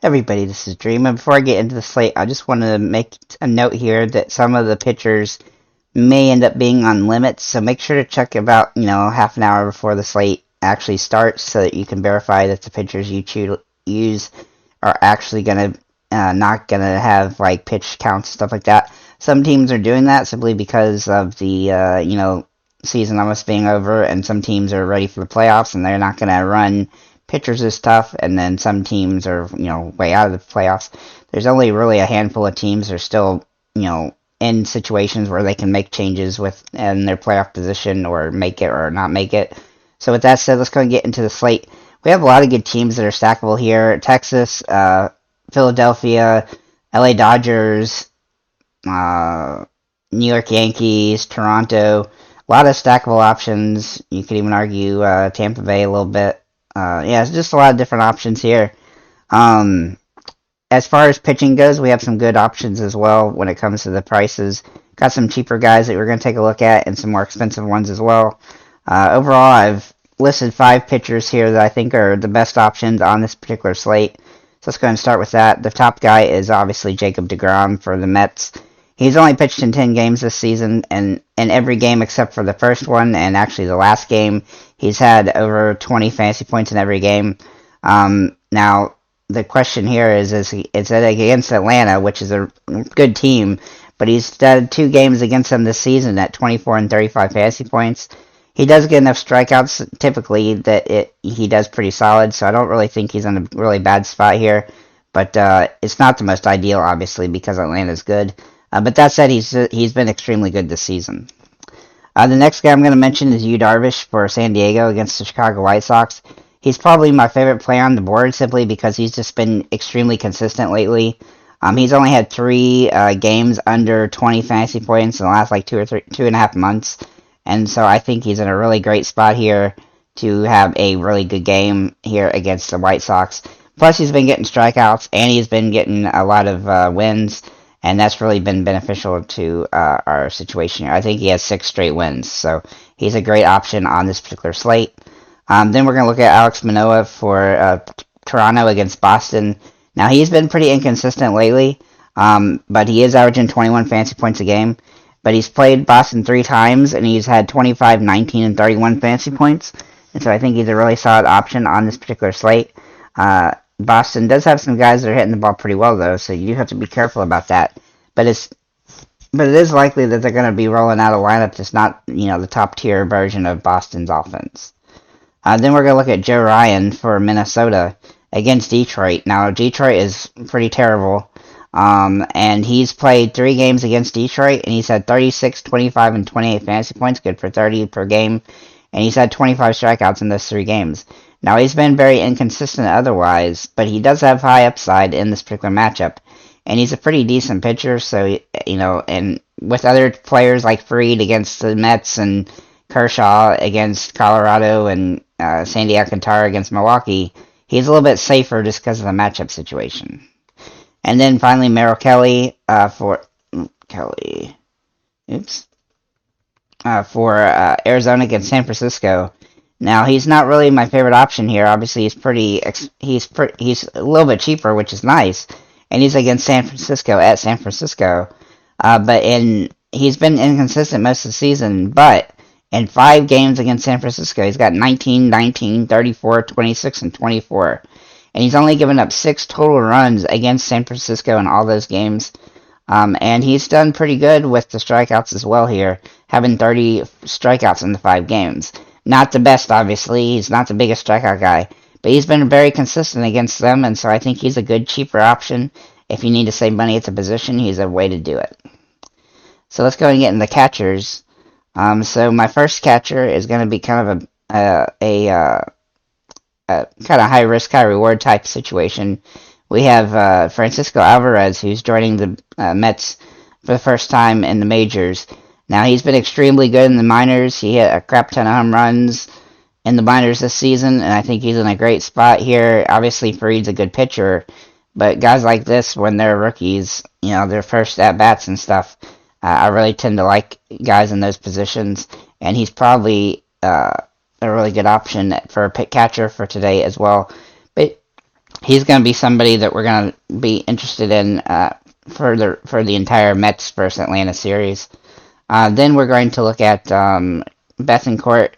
Everybody, this is Dream. And before I get into the slate, I just want to make a note here that some of the pitchers may end up being on limits, so make sure to check about, half an hour before the slate actually starts so that you can verify that the pitchers you use are actually going to not going to have like pitch counts, stuff like that. Some teams are doing that simply because of the, season almost being over, and some teams are ready for the playoffs and they're not going to run pitchers is tough, and then some teams are, way out of the playoffs. There's only really a handful of teams that are still, in situations where they can make changes in their playoff position or make it or not make it. So with that said, let's go and get into the slate. We have a lot of good teams that are stackable here. Texas, Philadelphia, LA Dodgers, New York Yankees, Toronto. A lot of stackable options. You could even argue Tampa Bay a little bit. It's just a lot of different options here. As far as pitching goes, we have some good options as well when it comes to the prices. Got some cheaper guys that we're going to take a look at and some more expensive ones as well. Overall, I've listed 5 pitchers here that I think are the best options on this particular slate. So let's go ahead and start with that. The top guy is obviously Jacob deGrom for the Mets. He's only pitched in 10 games this season, and in every game except for the first one and actually the last game, he's had over 20 fantasy points in every game. Now, the question here is it against Atlanta, which is a good team, but he's done 2 games against them this season at 24 and 35 fantasy points. He does get enough strikeouts typically that he does pretty solid, so I don't really think he's in a really bad spot here. But it's not the most ideal, obviously, because Atlanta's good. But that said, he's been extremely good this season. The next guy I'm going to mention is Yu Darvish for San Diego against the Chicago White Sox. He's probably my favorite player on the board simply because he's just been extremely consistent lately. He's only had 3 games under 20 fantasy points in the last 2.5 months. And so I think he's in a really great spot here to have a really good game here against the White Sox. Plus, he's been getting strikeouts, and he's been getting a lot of wins, and that's really been beneficial to our situation here. I think he has 6 straight wins, so he's a great option on this particular slate. Then we're going to look at Alex Manoah for Toronto against Boston. Now, he's been pretty inconsistent lately, but he is averaging 21 fantasy points a game. But he's played Boston 3 times, and he's had 25, 19, and 31 fantasy points. And so I think he's a really solid option on this particular slate. Boston does have some guys that are hitting the ball pretty well, though, so you do have to be careful about that. But it is likely that they're going to be rolling out a lineup that's not, the top-tier version of Boston's offense. Then we're going to look at Joe Ryan for Minnesota against Detroit. Now, Detroit is pretty terrible. And he's played 3 games against Detroit, and he's had 36, 25, and 28 fantasy points, good for 30 per game, and he's had 25 strikeouts in those 3 games. Now, he's been very inconsistent otherwise, but he does have high upside in this particular matchup, and he's a pretty decent pitcher, so, and with other players like Fried against the Mets and Kershaw against Colorado and Sandy Alcantara against Milwaukee, he's a little bit safer just because of the matchup situation. And then finally, Merrill Kelly for Arizona against San Francisco. Now, he's not really my favorite option here. Obviously, he's a little bit cheaper, which is nice, and he's against San Francisco at San Francisco. He's been inconsistent most of the season, but in 5 games against San Francisco, he's got 19, 19, 34, 26, and 24. And he's only given up 6 total runs against San Francisco in all those games. And he's done pretty good with the strikeouts as well here, having 30 strikeouts in the 5 games. Not the best, obviously. He's not the biggest strikeout guy. But he's been very consistent against them, and so I think he's a good, cheaper option. If you need to save money at the position, he's a way to do it. So let's go and get in the catchers. So my first catcher is going to be kind of a kind of high risk, high reward type situation. We have Francisco Alvarez, who's joining the Mets for the first time in the majors. Now, he's been extremely good in the minors. He hit a crap ton of home runs in the minors this season, and I think he's in a great spot here. Obviously, Fried's a good pitcher, but guys like this, when they're rookies, their first at-bats and stuff, I really tend to like guys in those positions, and he's probably a really good option for a pick catcher for today as well. But he's going to be somebody that we're going to be interested in for the entire Mets versus Atlanta series. Then we're going to look at Bethencourt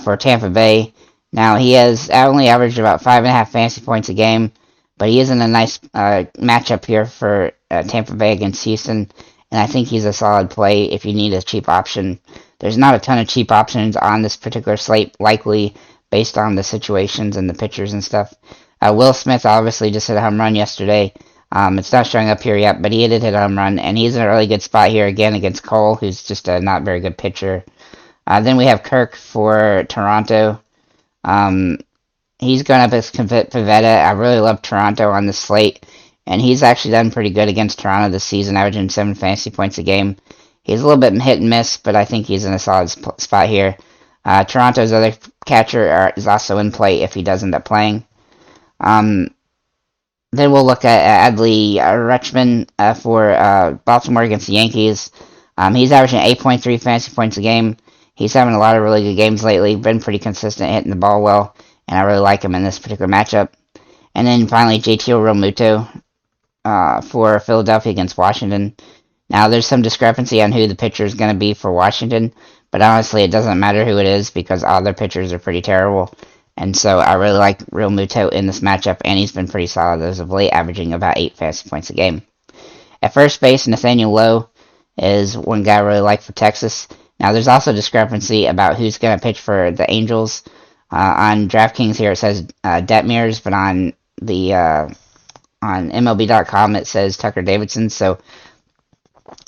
for Tampa Bay. Now, he has only averaged about 5.5 fantasy points a game, but he is in a nice matchup here for Tampa Bay against Houston, and I think he's a solid play if you need a cheap option. There's not a ton of cheap options on this particular slate, likely based on the situations and the pitchers and stuff. Will Smith obviously just hit a home run yesterday. It's not showing up here yet, but he did hit a home run, and he's in a really good spot here again against Cole, who's just a not very good pitcher. Then we have Kirk for Toronto. He's going up against Pivetta. I really love Toronto on this slate, and he's actually done pretty good against Toronto this season, averaging 7 fantasy points a game. He's a little bit hit and miss, but I think he's in a solid spot here. Toronto's other catcher is also in play if he does end up playing. Then we'll look at Adley Rutschman for Baltimore against the Yankees. He's averaging 8.3 fantasy points a game. He's having a lot of really good games lately, been pretty consistent, hitting the ball well, and I really like him in this particular matchup. And then finally, JT Realmuto for Philadelphia against Washington. Now, there's some discrepancy on who the pitcher is going to be for Washington, but honestly, it doesn't matter who it is because all their pitchers are pretty terrible. And so I really like Realmuto in this matchup, and he's been pretty solid as of late, averaging about 8 fantasy points a game. At first base, Nathaniel Lowe is one guy I really like for Texas. Now, there's also discrepancy about who's going to pitch for the Angels. On DraftKings here, it says Detmers, but on MLB.com, it says Tucker Davidson. So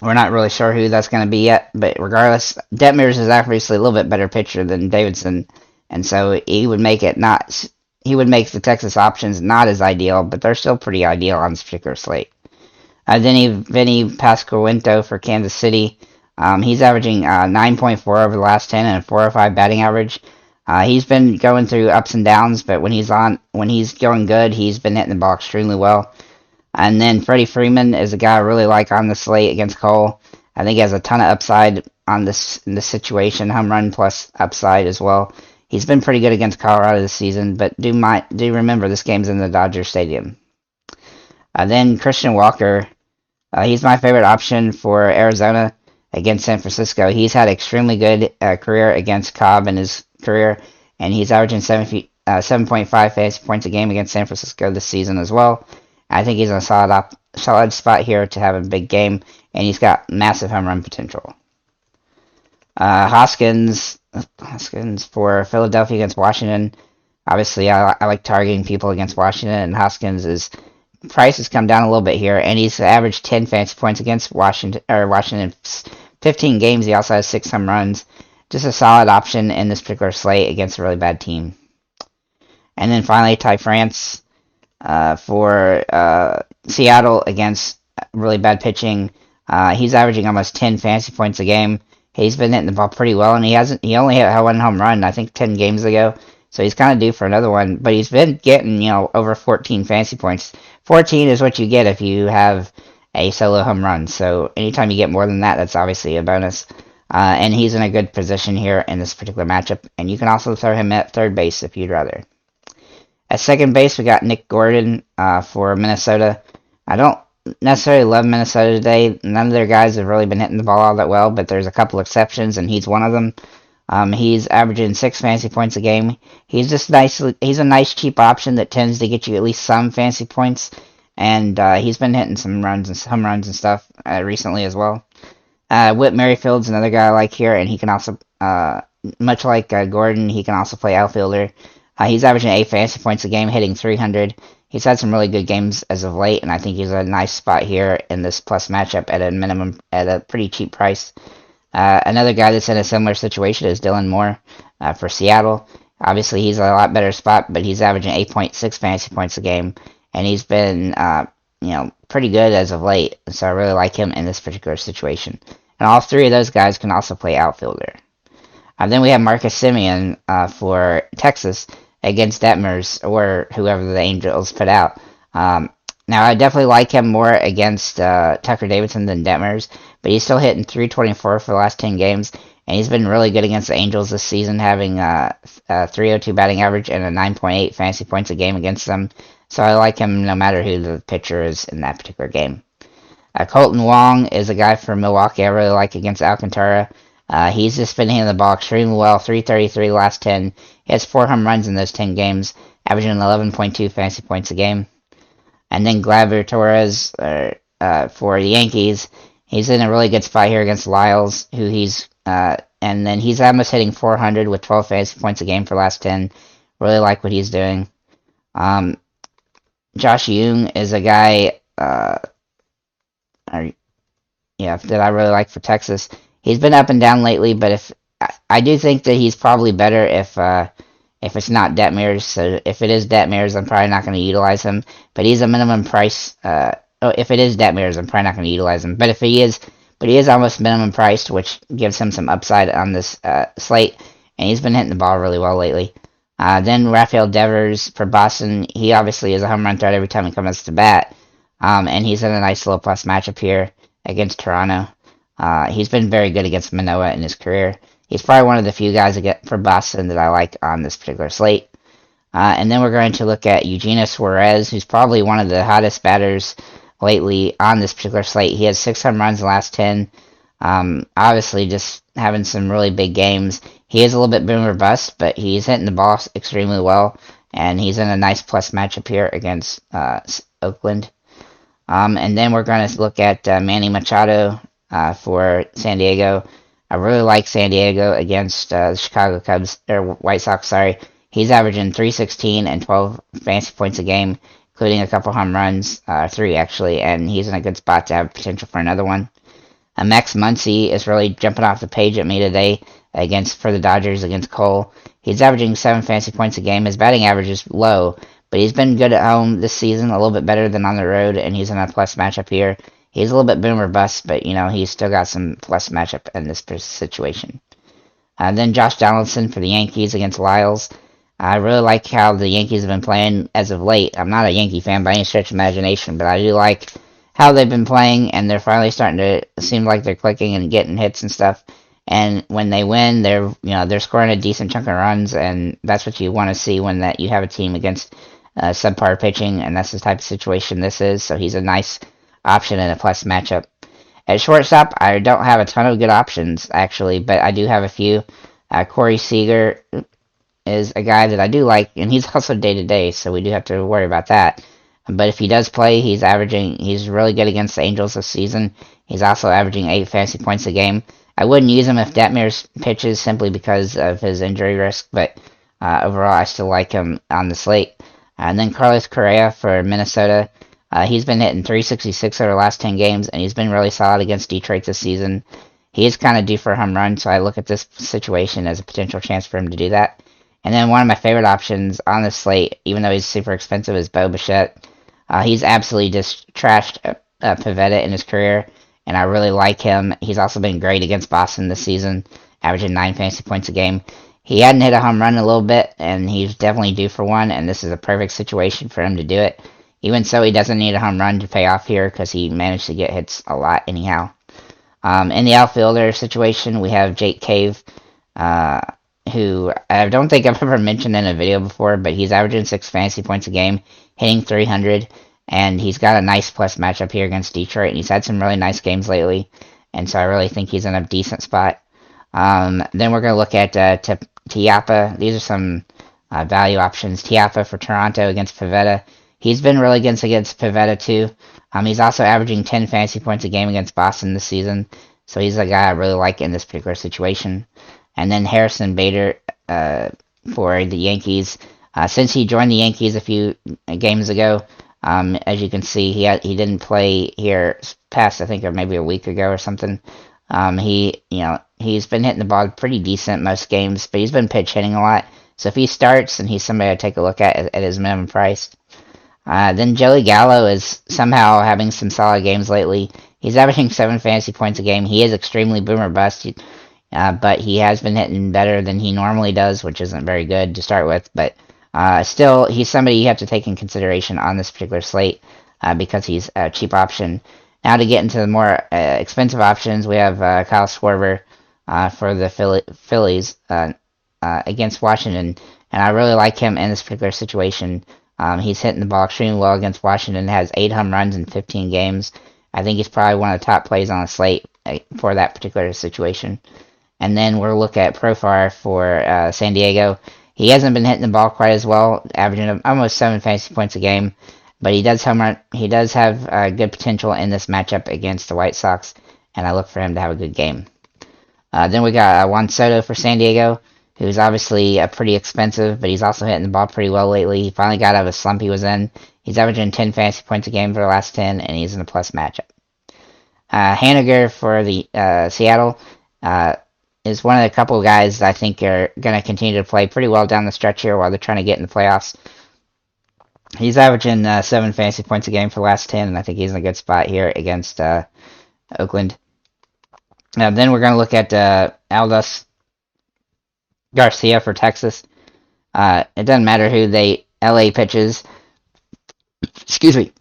we're not really sure who that's going to be yet. But regardless, Detmers is obviously a little bit better pitcher than Davidson, and so he would make the Texas options not as ideal, but they're still pretty ideal on this particular slate. Then Vinny Pasquantino for Kansas City. He's averaging 9.4 over the last 10 and a 405 batting average. He's been going through ups and downs, but when he's going good, he's been hitting the ball extremely well. And then Freddie Freeman is a guy I really like on the slate against Cole. I think he has a ton of upside in this situation, home run plus upside as well. He's been pretty good against Colorado this season, but do remember this game's in the Dodger Stadium. Then Christian Walker, he's my favorite option for Arizona against San Francisco. He's had an extremely good career against Cobb in his career, and he's averaging 7.5 fantasy points a game against San Francisco this season as well. I think he's in a solid spot here to have a big game, and he's got massive home run potential. Hoskins for Philadelphia against Washington. Obviously, I like targeting people against Washington, and Hoskins' price has come down a little bit here, and he's averaged 10 fantasy points against Washington 15 games. He also has 6 home runs. Just a solid option in this particular slate against a really bad team. And then finally, Ty France for Seattle against really bad pitching. He's averaging almost 10 fantasy points a game. He's been hitting the ball pretty well, and he only hit one home run, I think, 10 games ago. So he's kind of due for another one. But he's been getting, over 14 fantasy points. 14 is what you get if you have a solo home run. So anytime you get more than that, that's obviously a bonus. And he's in a good position here in this particular matchup. And you can also throw him at third base if you'd rather. At second base, we got Nick Gordon for Minnesota. I don't necessarily love Minnesota today. None of their guys have really been hitting the ball all that well, but there's a couple exceptions, and he's one of them. He's averaging 6 fantasy points a game. He's a nice cheap option that tends to get you at least some fantasy points, and he's been hitting some home runs and stuff recently as well. Whit Merrifield's another guy I like here, and he can also, much like Gordon, he can also play outfielder. He's averaging 8 fantasy points a game, hitting 300. He's had some really good games as of late, and I think he's a nice spot here in this plus matchup at a pretty cheap price. Another guy that's in a similar situation is Dylan Moore for Seattle. Obviously, he's a lot better spot, but he's averaging 8.6 fantasy points a game, and he's been, pretty good as of late. So I really like him in this particular situation. And all 3 of those guys can also play outfielder. Then we have Marcus Semien for Texas against Detmers or whoever the Angels put out. Now, I definitely like him more against Tucker Davidson than Detmers, but he's still hitting 324 for the last 10 games, and he's been really good against the Angels this season, having a 302 batting average and a 9.8 fantasy points a game against them. So I like him no matter who the pitcher is in that particular game. Colton Wong is a guy from Milwaukee I really like against Alcantara. He's just been hitting the ball extremely well. 333 last 10. He has 4 home runs in those 10 games, averaging 11.2 fantasy points a game. And then Gleyber Torres for the Yankees. He's in a really good spot here against Lyles, who and then he's almost hitting 400 with 12 fantasy points a game for last 10. Really like what he's doing. Josh Jung is a guy, that I really like for Texas. He's been up and down lately, but I do think that he's probably better if it's not Detmers. So if it is Detmers, I'm probably not going to utilize him. But he's a minimum price. If it is Detmers, I'm probably not going to utilize him. But he is almost minimum priced, which gives him some upside on this slate. And he's been hitting the ball really well lately. Then Rafael Devers for Boston. He obviously is a home run threat every time he comes to bat. And he's in a nice little plus matchup here against Toronto. He's been very good against Manoah in his career. He's probably one of the few guys for Boston that I like on this particular slate. And then we're going to look at Eugenio Suarez, who's probably one of the hottest batters lately on this particular slate. He has 6 home runs in the last 10. Obviously, just having some really big games. He is a little bit boom or bust, but he's hitting the ball extremely well, and he's in a nice plus matchup here against Oakland. And then we're going to look at Manny Machado for San Diego. I really like San Diego against the Chicago Cubs, or White Sox, sorry. He's averaging 316 and 12 fantasy points a game, including a couple home runs, 3 actually, and he's in a good spot to have potential for another one. Max Muncy is really jumping off the page at me today for the Dodgers against Cole. He's averaging 7 fantasy points a game. His batting average is low, but he's been good at home this season, a little bit better than on the road, and he's in a plus matchup here. He's a little bit boom or bust, but he's still got some plus matchup in this situation. Then Josh Donaldson for the Yankees against Lyles. I really like how the Yankees have been playing as of late. I'm not a Yankee fan by any stretch of imagination, but I do like how they've been playing, and they're finally starting to seem like they're clicking and getting hits and stuff. And when they win, they're scoring a decent chunk of runs, and that's what you want to see when you have a team against subpar pitching, and that's the type of situation this is. So he's a nice option in a plus matchup. At shortstop, I don't have a ton of good options actually, but I do have a few. Corey Seager is a guy that I do like, and he's also day to day, so we do have to worry about that. But if he does play, he's really good against the Angels this season. He's also averaging 8 fantasy points a game. I wouldn't use him if Detmers pitches simply because of his injury risk, but overall I still like him on the slate. And then Carlos Correa for Minnesota. He's been hitting 366 over the last 10 games, and he's been really solid against Detroit this season. He is kind of due for a home run, so I look at this situation as a potential chance for him to do that. And then one of my favorite options on the slate, even though he's super expensive, is Bo Bichette. He's absolutely just trashed Pivetta in his career, and I really like him. He's also been great against Boston this season, averaging 9 fantasy points a game. He hadn't hit a home run in a little bit, and he's definitely due for one, and this is a perfect situation for him to do it. Even so, he doesn't need a home run to pay off here because he managed to get hits a lot anyhow. In the outfielder situation, we have Jake Cave, who I don't think I've ever mentioned in a video before, but he's averaging 6 fantasy points a game, hitting 300, and he's got a nice plus matchup here against Detroit, and he's had some really nice games lately, and so I really think he's in a decent spot. Then we're going to look at Tiapa. These are some value options. Tiapa for Toronto against Pivetta. He's been really good against Pivetta too. He's also averaging 10 fantasy points a game against Boston this season, so he's a guy I really like in this particular situation. And then Harrison Bader for the Yankees. Since he joined the Yankees a few games ago, as you can see, he didn't play here past, I think, or maybe a week ago or something. He's been hitting the ball pretty decent most games, but he's been pitch hitting a lot. So if he starts, then he's somebody to take a look at his minimum price. Then Joey Gallo is somehow having some solid games lately. He's averaging 7 fantasy points a game. He is extremely boomer bust, but he has been hitting better than he normally does, which isn't very good to start with. But still, he's somebody you have to take in consideration on this particular slate because he's a cheap option. Now to get into the more expensive options, we have Kyle Schwarber for the Phillies against Washington, and I really like him in this particular situation. He's hitting the ball extremely well against Washington, has 8 home runs in 15 games. I think he's probably one of the top plays on the slate for that particular situation. And then we'll look at Profar for San Diego. He hasn't been hitting the ball quite as well, averaging almost 7 fantasy points a game. But he does have good potential in this matchup against the White Sox, and I look for him to have a good game. Then we got Juan Soto for San Diego, who's obviously pretty expensive, but he's also hitting the ball pretty well lately. He finally got out of a slump he was in. He's averaging 10 fantasy points a game for the last 10, and he's in a plus matchup. Haniger for the Seattle is one of the couple of guys that I think are going to continue to play pretty well down the stretch here while they're trying to get in the playoffs. He's averaging 7 fantasy points a game for the last 10, and I think he's in a good spot here against Oakland. Then we're going to look at Aldous Garcia for Texas. It doesn't matter who LA pitches. Excuse me.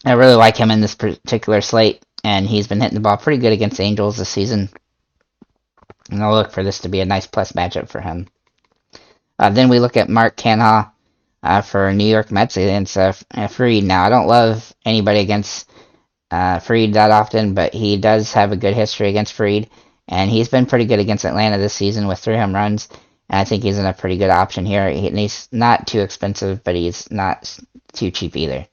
I really like him in this particular slate, and he's been hitting the ball pretty good against the Angels this season. And I'll look for this to be a nice plus matchup for him. Then we look at Mark Canha for New York Mets against Fried. Now, I don't love anybody against Fried that often, but he does have a good history against Fried, and he's been pretty good against Atlanta this season with 3 home runs, and I think he's in a pretty good option here. He's not too expensive, but he's not too cheap either.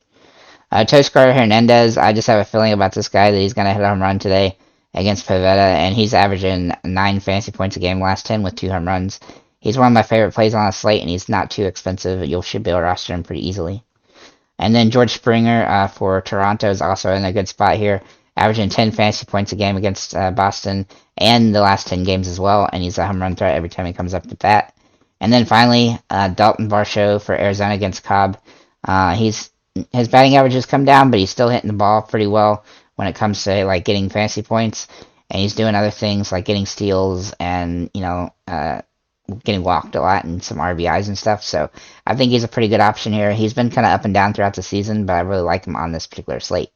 Toscar Hernandez, I just have a feeling about this guy that he's going to hit a home run today against Pivetta, and he's averaging 9 fantasy points a game last 10 with 2 home runs. He's one of my favorite plays on the slate, and he's not too expensive. You should be able to roster him pretty easily. And then George Springer for Toronto is also in a good spot here, averaging 10 fantasy points a game against Boston and the last 10 games as well, and he's a home run threat every time he comes up to bat. And then finally, Dalton Varsho for Arizona against Cobb. His batting average has come down, but he's still hitting the ball pretty well when it comes to like getting fantasy points, and he's doing other things like getting steals and getting walked a lot and some RBIs and stuff. So I think he's a pretty good option here. He's been kind of up and down throughout the season, but I really like him on this particular slate.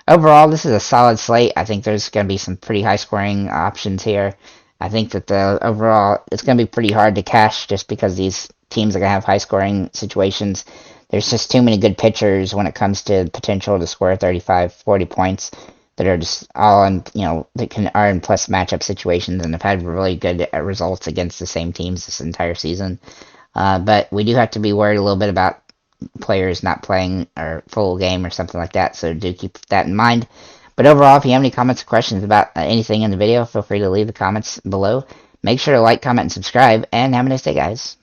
Overall, this is a solid slate. I think there's going to be some pretty high scoring options here. I think that overall it's going to be pretty hard to cash just because these teams are going to have high scoring situations. There's just too many good pitchers when it comes to potential to score 35, 40 points that are just all in, are in plus matchup situations and have had really good results against the same teams this entire season. But we do have to be worried a little bit about players not playing or full game or something like that, so do keep that in mind. But overall, if you have any comments or questions about anything in the video, feel free to leave the comments below. Make sure to like, comment, and subscribe, and have a nice day, guys.